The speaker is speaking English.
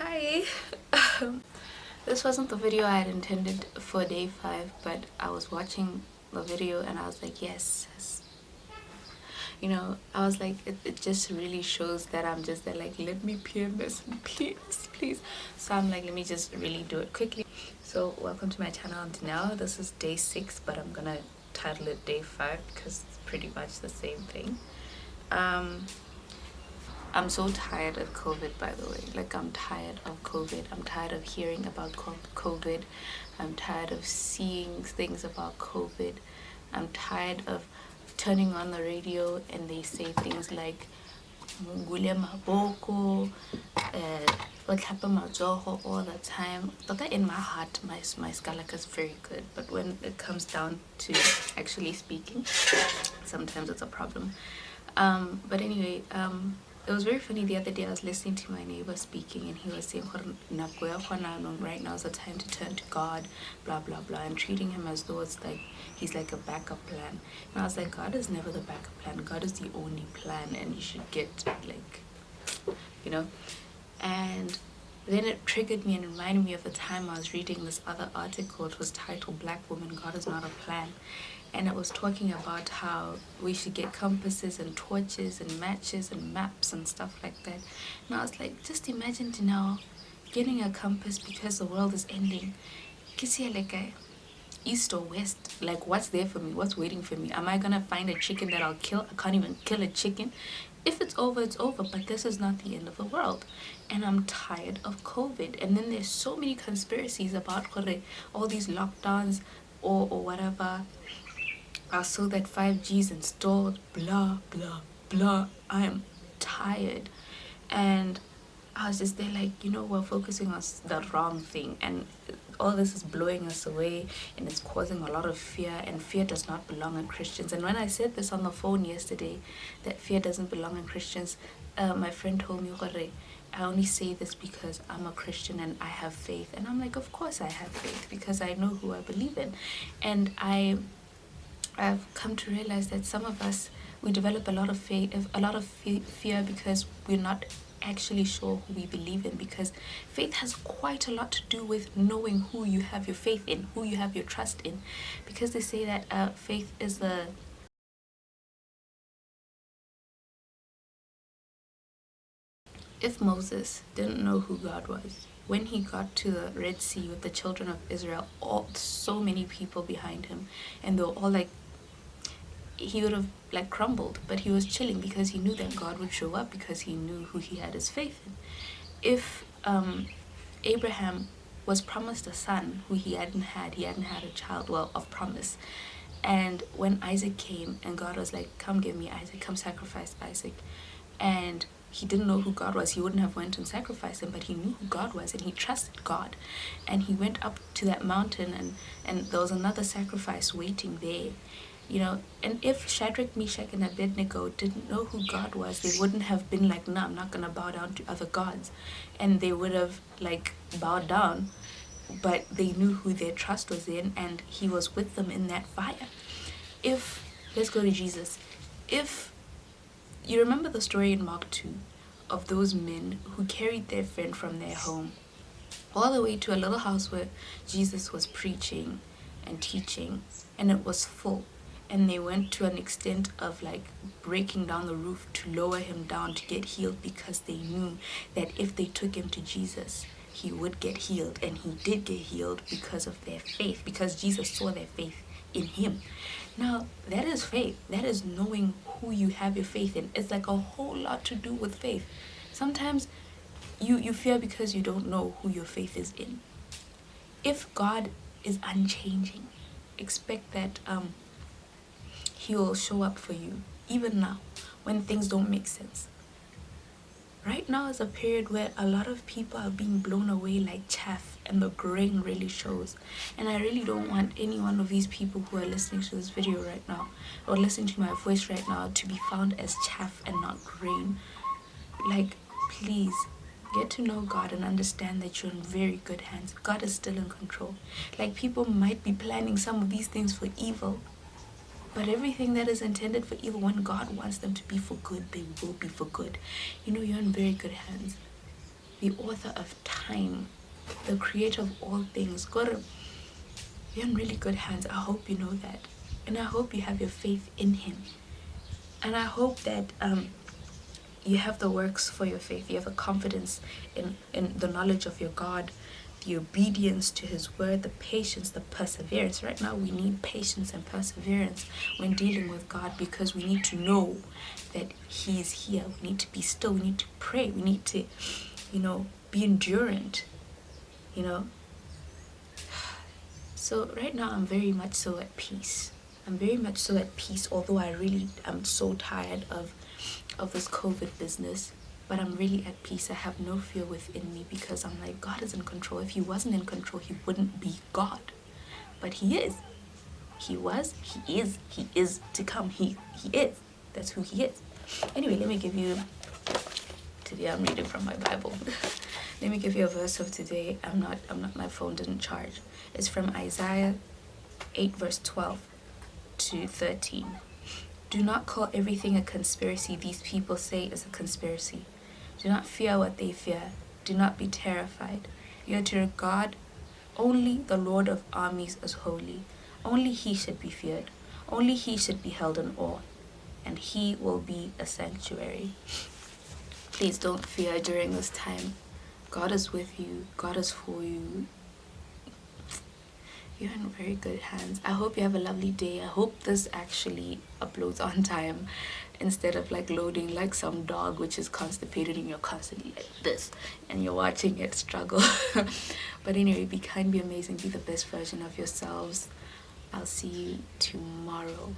Hi. This wasn't the video I had intended for day 5, but I was watching the video and I was like, yes, yes. I was like, it just really shows that I'm just there like, let me PMS, please, please. So I'm like, let me just really do it quickly. So welcome to my channel. And now this is day 6, but I'm gonna title it day 5 because it's pretty much the same thing. I'm so tired of COVID, by the way. Like, I'm tired of COVID. I'm tired of hearing about COVID. I'm tired of seeing things about COVID. I'm tired of turning on the radio and they say things like "Mungule maboko," all the time. But in my heart, my skalaka is very good. But when it comes down to actually speaking, sometimes it's a problem. But anyway, it was very funny. The other day I was listening to my neighbor speaking and he was saying right now is the time to turn to God, blah blah blah, and treating him as though it's like he's like a backup plan. And I was like, God is never the backup plan. God is the only plan, and you should get and then it triggered me and reminded me of the time I was reading this other article. It was titled "Black Woman, God is Not a Plan." And it was talking about how we should get compasses and torches and matches and maps and stuff like that. And I was like, just imagine now getting a compass because the world is ending. Like east or west, like what's there for me, what's waiting for me? Am I gonna find a chicken that I'll kill? I can't even kill a chicken. If it's over, it's over, but this is not the end of the world. And I'm tired of COVID. And then there's so many conspiracies about all these lockdowns or whatever are so that 5G is installed, blah blah blah. I am tired. And I was just there like, we're focusing on the wrong thing, and all this is blowing us away, and it's causing a lot of fear, and fear does not belong in Christians. And when I said this on the phone yesterday, that fear doesn't belong in Christians, my friend told me, I only say this because I'm a Christian and I have faith. And I'm like, of course I have faith because I know who I believe in. And I've come to realize that some of us, we develop a lot of fear because we're not actually sure who we believe in, because faith has quite a lot to do with knowing who you have your faith in, who you have your trust in, because they say that faith is the if Moses didn't know who God was, when he got to the Red Sea with the children of Israel, so many people behind him, and they were all like, he would have like crumbled, but he was chilling because he knew that God would show up, because he knew who he had his faith in. If Abraham was promised a son who he hadn't had a child, well, of promise, and when Isaac came and God was like, come give me Isaac, come sacrifice Isaac, and he didn't know who God was, he wouldn't have went and sacrificed him, but he knew who God was and he trusted God, and he went up to that mountain, and there was another sacrifice waiting there. And if Shadrach, Meshach, and Abednego didn't know who God was, they wouldn't have been like, no, I'm not gonna bow down to other gods, and they would have like bowed down, but they knew who their trust was in, and he was with them in that fire. Let's go to Jesus. If you remember the story in Mark 2 of those men who carried their friend from their home all the way to a little house where Jesus was preaching and teaching, and it was full, and they went to an extent of like breaking down the roof to lower him down to get healed, because they knew that if they took him to Jesus, he would get healed, and he did get healed because of their faith, because Jesus saw their faith in him. Now, that is faith. That is knowing who you have your faith in. It's like a whole lot to do with faith. Sometimes you fear because you don't know who your faith is in. If God is unchanging, expect that he will show up for you, even now, when things don't make sense. Right now is a period where a lot of people are being blown away like chaff, and the grain really shows. And I really don't want any one of these people who are listening to this video right now, or listening to my voice right now, to be found as chaff and not grain. Like, please, get to know God and understand that you're in very good hands. God is still in control. Like, people might be planning some of these things for evil, but everything that is intended for evil, when God wants them to be for good, they will be for good. You're in very good hands. the author of time, the creator of all things. God, you're in really good hands. I hope you know that. And I hope you have your faith in him. And I hope that you have the works for your faith. You have a confidence in the knowledge of your God, the obedience to his word, the patience, the perseverance. Right now we need patience and perseverance when dealing with God, because we need to know that he is here. We need to be still. We need to pray. We need to, be endurant, So right now I'm very much so at peace. I'm very much so at peace, although I really am so tired of this COVID business. But I'm really at peace. I have no fear within me, because I'm like, God is in control. If he wasn't in control, he wouldn't be God. But he is. He was, he is to come. He is. That's who he is. Anyway, let me give you, today I'm reading from my Bible. Let me give you a verse of today. My phone didn't charge. It's from Isaiah 8 verse 12 to 13. Do not call everything a conspiracy these people say is a conspiracy. Do not fear what they fear. Do not be terrified. You are to regard only the Lord of armies as holy. Only he should be feared. Only he should be held in awe. And he will be a sanctuary. Please don't fear during this time. God is with you. God is for you. You're in very good hands. I hope you have a lovely day. I hope this actually uploads on time, instead of like loading like some dog which is constipated and you're constantly like this and you're watching it struggle. But anyway, be kind, be amazing, be the best version of yourselves. I'll see you tomorrow.